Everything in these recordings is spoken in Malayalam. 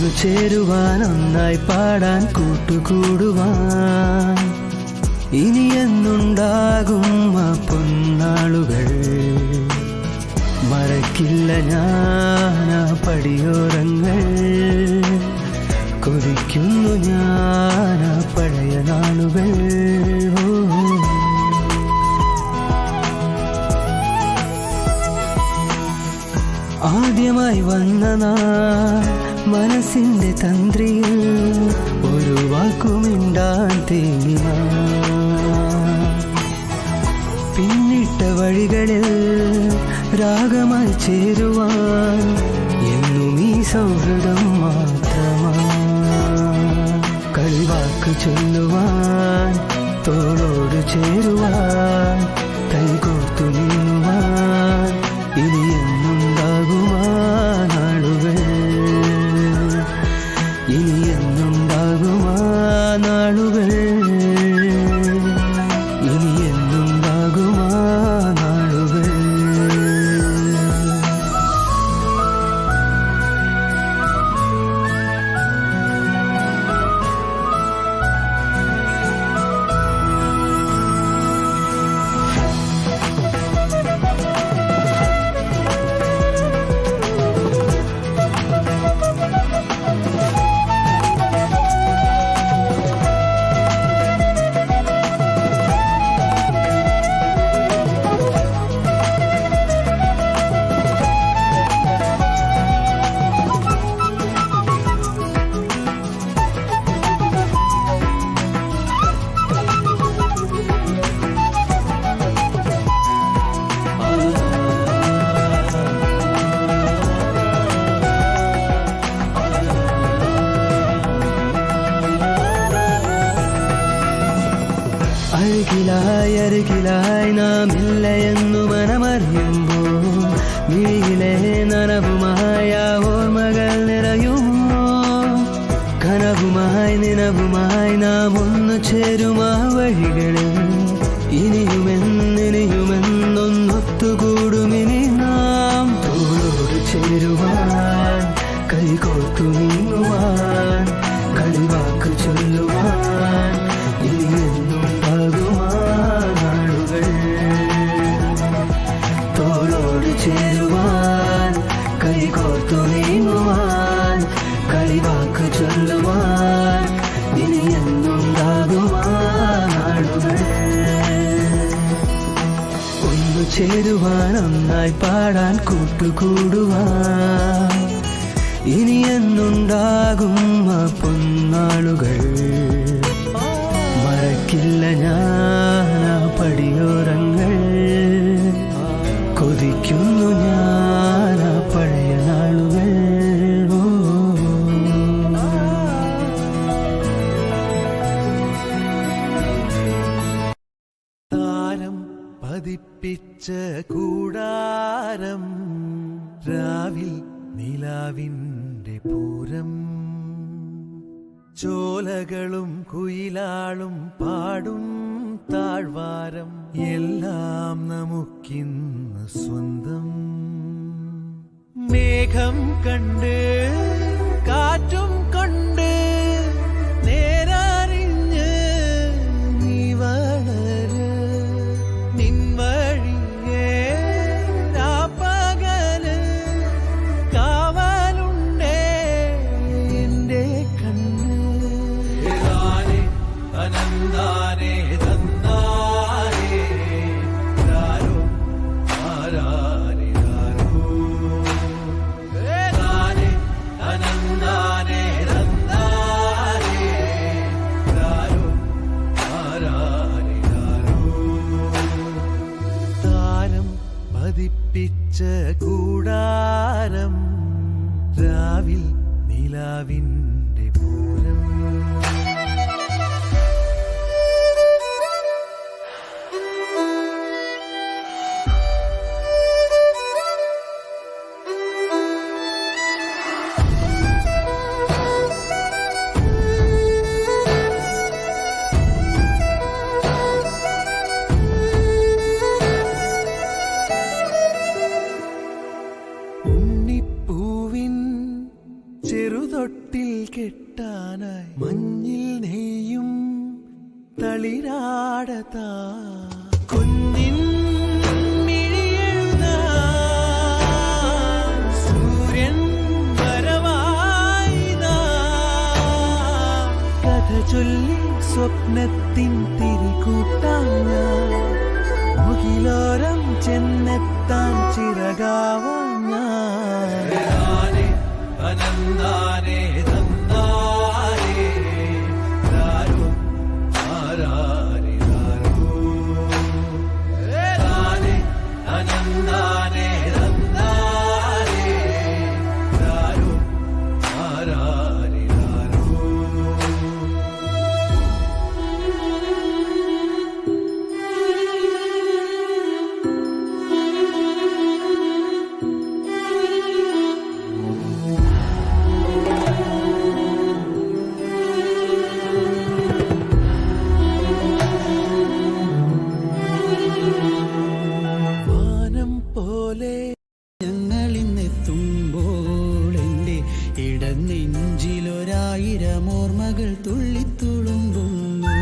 ഒന്നു ചേരുവാൻ, ഒന്നായി പാടാൻ, കൂട്ടുകൂടുവാൻ. ഇനി എന്നുണ്ടാകും ആ പൊന്നാളുകൾ, മറക്കില്ല ഞാൻ ആ പടിയോരങ്ങൾ. കൊതിക്കുന്നു ഞാൻ ആ പഴയ നാളുകൾ. ആദ്യമായി വന്ന നാൾ മനസ്സിന്റെ തന്ത്രിയിൽ ഒരു വാക്കുമിണ്ടാൻ തേങ്ങിന. പിന്നിട്ട വഴികളിൽ രാഗമായി ചേരുവാൻ എന്നും ഈ സൗഹൃദം മാത്രമാണ്. കളിവാക്ക് ചൊല്ലുവാൻ, തോളോട് ചേരുവാൻ, കൈകോർത്തു നീങ്ങുവാൻ. ഇനി എന്നുണ്ടാകുമാ നാളുകൾ, ഇനി എന്നുണ്ടാകുമാ നാളുകൾ, ഇനി എന്നുണ്ടാകുമാ നാളുകൾ. അരികിലായി അരികിലായി നാം ഇല്ല എന്നു മനമറിയുമ്പോൾ, മിഴിയിലെ നനവുമായ ഓർമ്മകൾ നിറയുമോ? കനവുമായി നിനവുമായി നാം ഒന്നു ചേരുമാ വഴികളിൽ. ഇനിയുമെന്നൊത്തുകൂടുമിനി നാം. തോളോട് ചേരുവാൻ, കൈകോർത്തു നീങ്ങുവാൻ, കളിവാക്ക് ചൊല്ലുവാൻ. ഇനി എന്നുണ്ടാകുമാ നാളുകൾ, തോളോട് ചേരുവാൻ, കൈകോർത്തു നീങ്ങുവാൻ, കളിവാക്ക് ചൊല്ലുവാൻ. ഇനി എന്നുണ്ടാകുമാ നാളുകൾ. ഒന്നു ചേരുവാൻ, ഒന്നായി പാടാൻ, കൂട്ടുകൂടുവാൻ. ഇനി എന്നുണ്ടാകും ആ പൊന്നാളുകൾ, മറക്കില്ല ഞാൻ ആ പടിയോരങ്ങൾ. കൊതിക്കുന്നു ഞാൻ ആ പഴയ നാളുകൾ. താരം പതിപ്പിച്ച കൂടാരം, രാവിൽ നിലാവിൻ്റെ പൂരം. ചോലകളും കുയിലാളും പാടും താഴ്വാരം, എല്ലാം നമുക്കിന്ന് സ്വന്തം. മേഘം കണ്ട് കാറ്റും കൊണ്ട് നേരറിഞ്ഞ് നീ വളര്. നിൻവഴിയേ രാപ്പകല് കാവലുണ്ടേ എന്റെ കണ്ണ്. അനന്താനേ തന്നാരേ രാരോ ആരാരേ രാരോ. അനന്താനേ തന്നാരേ രാരോ ആരാരേ രാരോ. താരം പതിപ്പിച്ച കൂടാരം, രാവിൽ നിലാവിൻ്റെ പൂരം. ചെറുതൊട്ടിൽ കെട്ടാനായി മഞ്ഞിൽ നെയ്യും തളിരാടതാ കുഞ്ഞിൻ ചൊല്ലി സ്വപ്നത്തിൻ തിരികൂട്ടാൻ ഞാൻ മുകിലോരം ചെന്നെത്താൻ ചിറകാവാൻ ഞാൻ അനന്താനേ തന്നാരേ രാരോ ആരാരേ രാരോ അനന്താനേ തന്നാരേ രാരോ ആരാരേ ഞങ്ങളിന്നെത്തുമ്പോൾ എൻ്റെ ഇടനെഞ്ചിലൊരായിരം ഓർമ്മകൾ തുള്ളിത്തുളുമ്പുന്നു.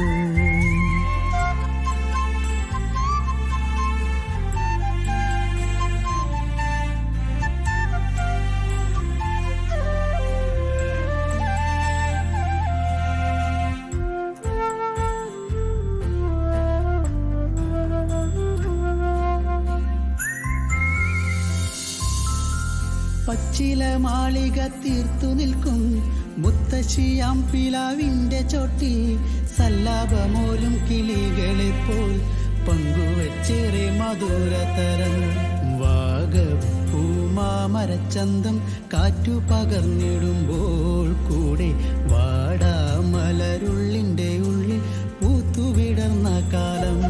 പച്ചില മാളിക തീർത്തു നിൽക്കും മുത്തശ്ശിയാം പിലാവിൻ്റെ ചോട്ടിൽ സല്ലാപമോലും കിളികളെ പോൽ പങ്കുവച്ചേറെ മധുരതരം വാഗപ്പൂമാമരച്ചന്തം കാറ്റു പകർന്നിടുമ്പോൾ കൂടെ വാടാമലരുള്ളിൻ്റെ ഉള്ളിൽ പൂത്തുവിടർന്ന കാലം.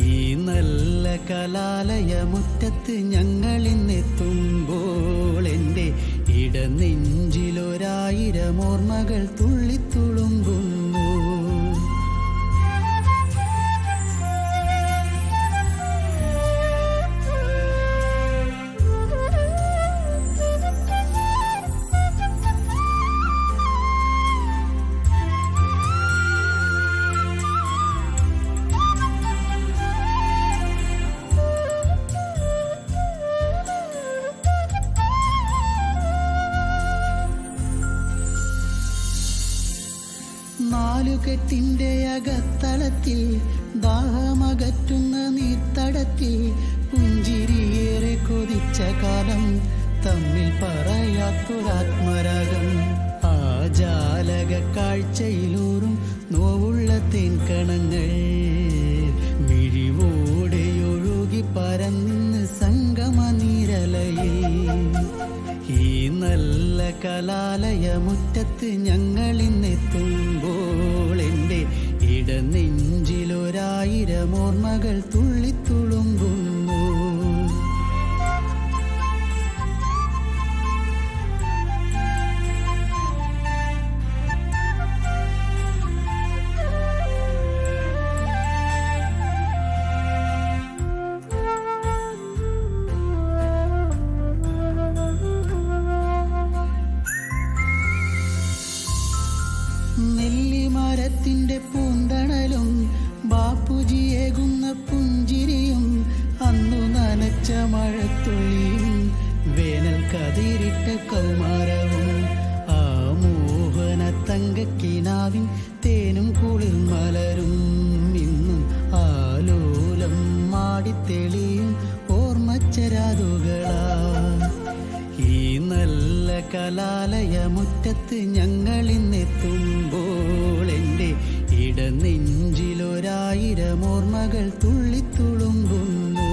ഈ നല്ല കലാലയ മുറ്റത്ത് ഞങ്ങളിന്നെത്തുമ്പോൾ എൻ്റെ ഇടനെഞ്ചിലൊരായിരം ഓർമ്മകൾ തുള്ളിത്തുളുമ്പുന്നു. നാലുകെട്ടിൻ്റെ അകത്തളത്തിൽ ദാഹമകറ്റുന്ന നീർത്തടത്തിൽ പുഞ്ചിരിയേറെ കൊതിച്ച കാലം തമ്മിൽ പറയാത്തൊരാത്മരാഗം. ആ ജാലക കാഴ്ചയിലൂറും നോവുള്ള തേൻകണങ്ങൾ മിഴിവോടെയൊഴുകി പരന്ന് സംഗമ നീരലയിൽ. ഈ നല്ല കലാലയ മുറ്റത്ത് ഞങ്ങളിന്നെത്തുമ്പോൾ എൻ്റെ ഇടനെഞ്ചിലൊരായിരം ഓർമ്മകൾ തുള്ളിത്തുളുമ്പുന്നു. നെല്ലിമരത്തിൻ്റെ പൂന്തണലും ബാപ്പുജിയേകുന്ന പുഞ്ചിരിയും അന്നു നനച്ച മഴത്തുള്ളിയും വേനൽ കതിരിട്ട കൗമാരവും ആ മോഹന തങ്കക്കിനാവിൻ തേനും കുളിർമലരും ഇന്നും ആലോലം മാടിത്തെളിയും ഓർമ്മച്ചരാതുകളാ. ഈ നല്ല കലാലയ മുറ്റത്ത് ഞങ്ങളിന്നെത്തുമ്പോൾ എൻ്റെ ഇടനെഞ്ചിലൊരായിരം ഓർമ്മകൾ തുള്ളിത്തുളുമ്പുന്നു.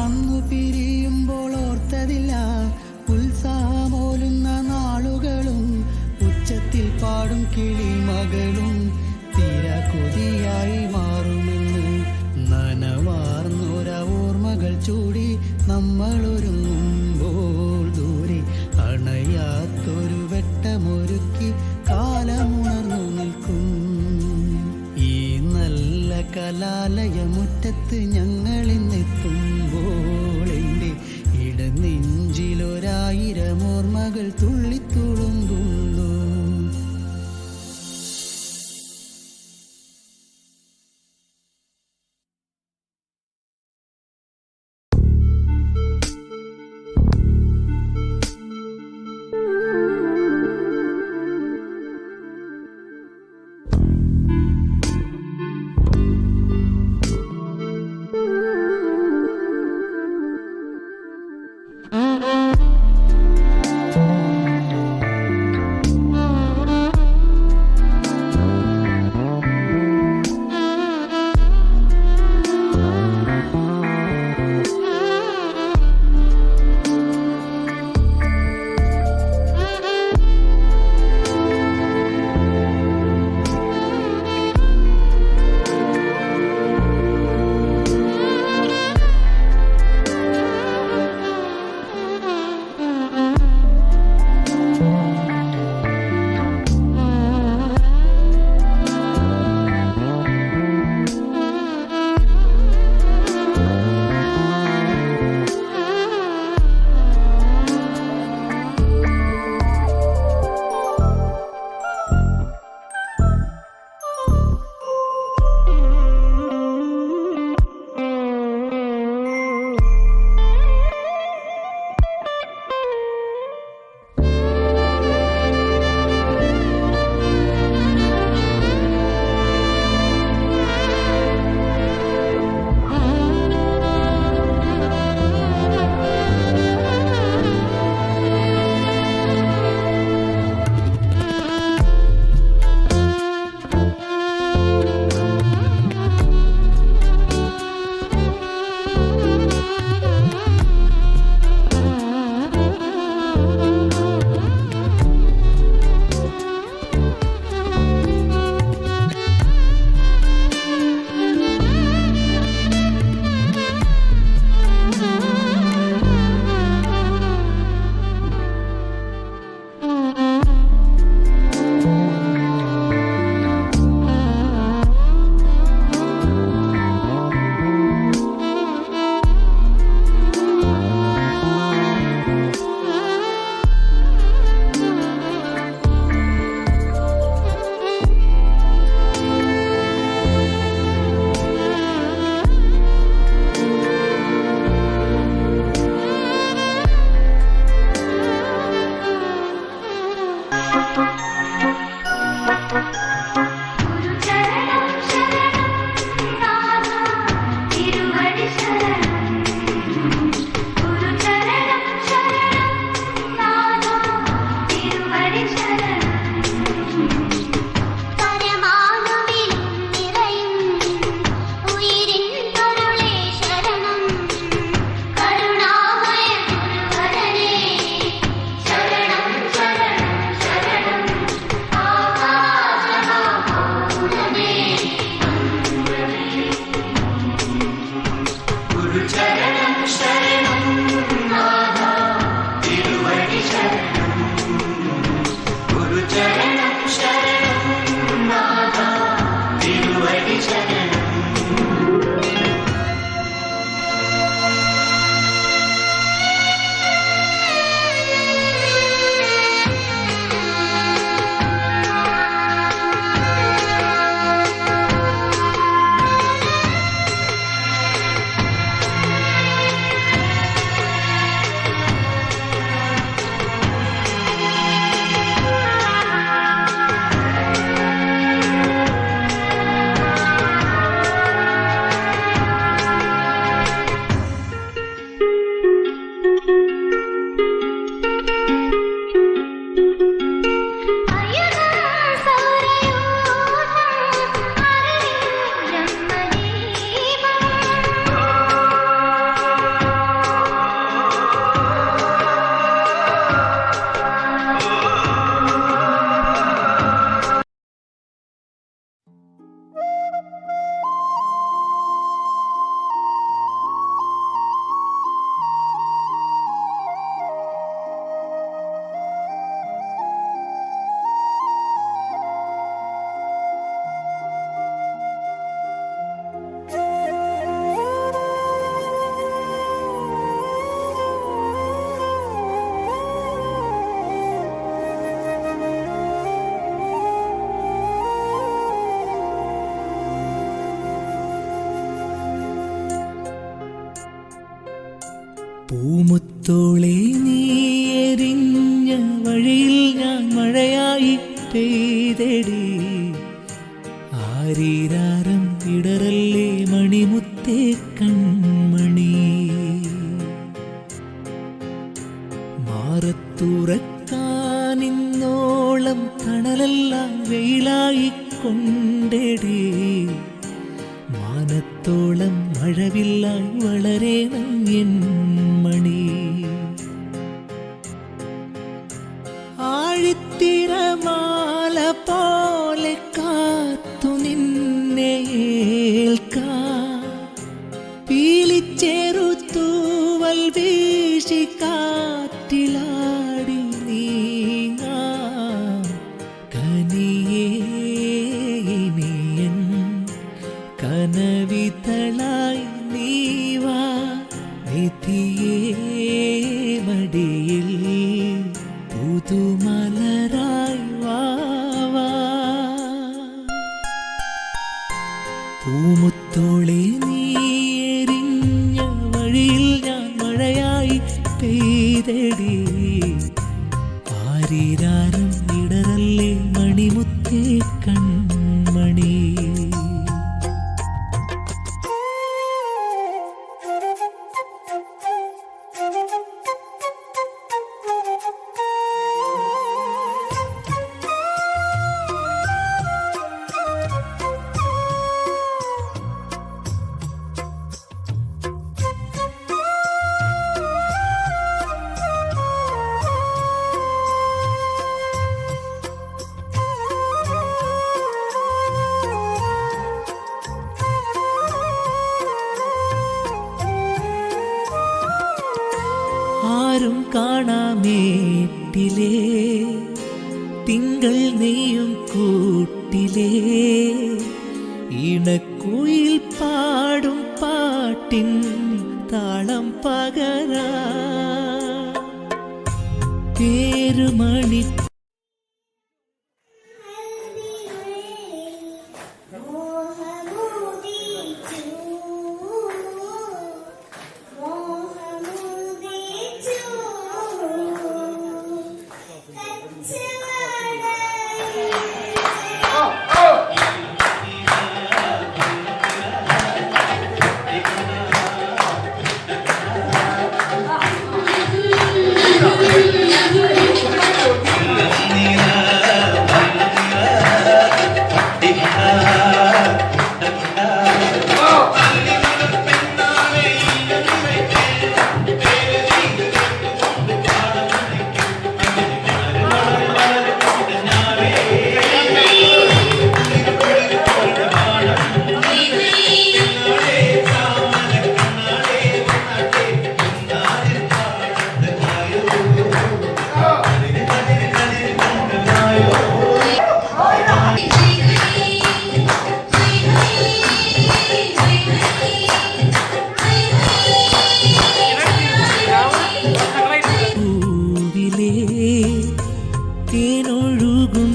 അന്നു പിരിയുമ്പോൾ ഓർത്തതില്ല നമ്മളൊരുങ്ങുമ്പോൾ ദൂരെ അണയാത്തൊരു വെട്ടമൊരുക്കി കാലമുണർന്നു നിൽക്കും. ഈ നല്ല കലാലയമുറ്റത്ത് ഞങ്ങളിന്നെത്തുമ്പോൾ എൻ്റെ ഇടനെഞ്ചിലൊരായിരം ഓർമ്മകൾ തുള്ളിത്തുളുമ്പുന്നു. പൂമുത്തോളെ നീ എരിഞ്ഞ വഴിയിൽ ഞാൻ മഴയായി പെയ്തെടി. ആരീരാരം ഇടറല്ലേ മണിമുത്തേ കൺമണി. മാറത്തുറക്കാനിന്നോളം തണലെല്ലാം വെയിലായി കൊണ്ടെടി. മാനത്തോളം മഴവില്ലായി വളരേണം എൻ മണി. ആഴിത്തിരമാല പോലെ കാത്തു നിന്നെ ഏൽക്കാൻ പീലിച്ചെറുത്തൂവൽ വീശി കാറ്റിലാടി നീങ്ങാം. കനിയേ ഇനിയൻ കനവിതളായി നീവാ. നിധിയേ മടിയിൽ പുതുമലരായി വാവാ. പൂമുത്തോളെ നീ എരിഞ്ഞ വഴിയിൽ ഞാൻ മഴയായി പെയ്തെടി. ആരീരാരം ഇടറല്ലേ മണിമുത്തേ കൺമണി. ആരും കാണാമേട്ടിലേ തിങ്കൾ നെയ്യും കൂട്ടിലേ ഇണക്കുയിൽ പാടും പാട്ടിൻ താളം പകരാ. പേരുമണി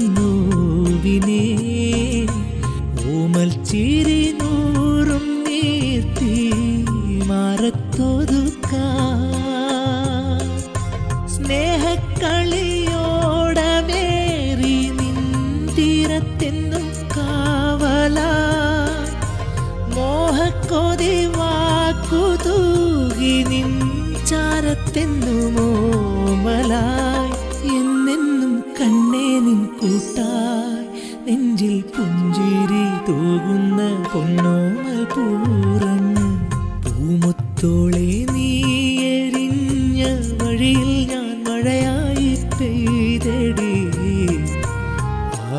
തേനൊഴുകുന്നോവിനെ ഓമൽ ചിരി നൂറും നീർത്തി മാറത്തൊതുക്കാൻ. സ്നേഹക്കളിയോടമേറി നിന്തിരത്തെന്നും കാവലാ. മോഹക്കൊതി വാക്കുതൂകി നിൻ ചാരത്തെന്നുമോമലായി. എന്നെന്നും കണ്ണേ നിൻ കൂട്ടായി നെഞ്ചിൽ പുഞ്ചിരി തൂകുന്ന പൊന്നോമൽ പൂറന്ന്. പൂമുത്തോളെ നീ എരിഞ്ഞ വഴിയിൽ ഞാൻ മഴയായി പെയ്തെടി.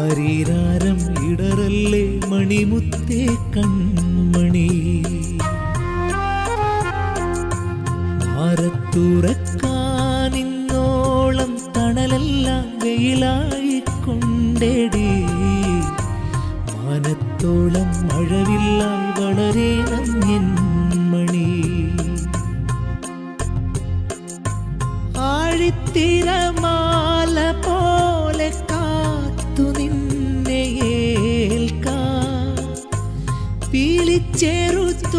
ആരീരാരം ഇടറല്ലേ മണിമുത്തേ കൺമണി. മാറത്തുറക്കാനിന്നോളം തണലെല്ലാം വെയിലായി കൊണ്ടെടി. മാനത്തോളം മഴവില്ലായി വളരേണം എൻ മണി. ആഴിത്തിരമാല പോലെ കാത്തു നിന്നെ ഏൽക്കാൻ പീലിച്ചെറുത്തൂവൽ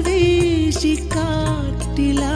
വീശി കാറ്റിലാ.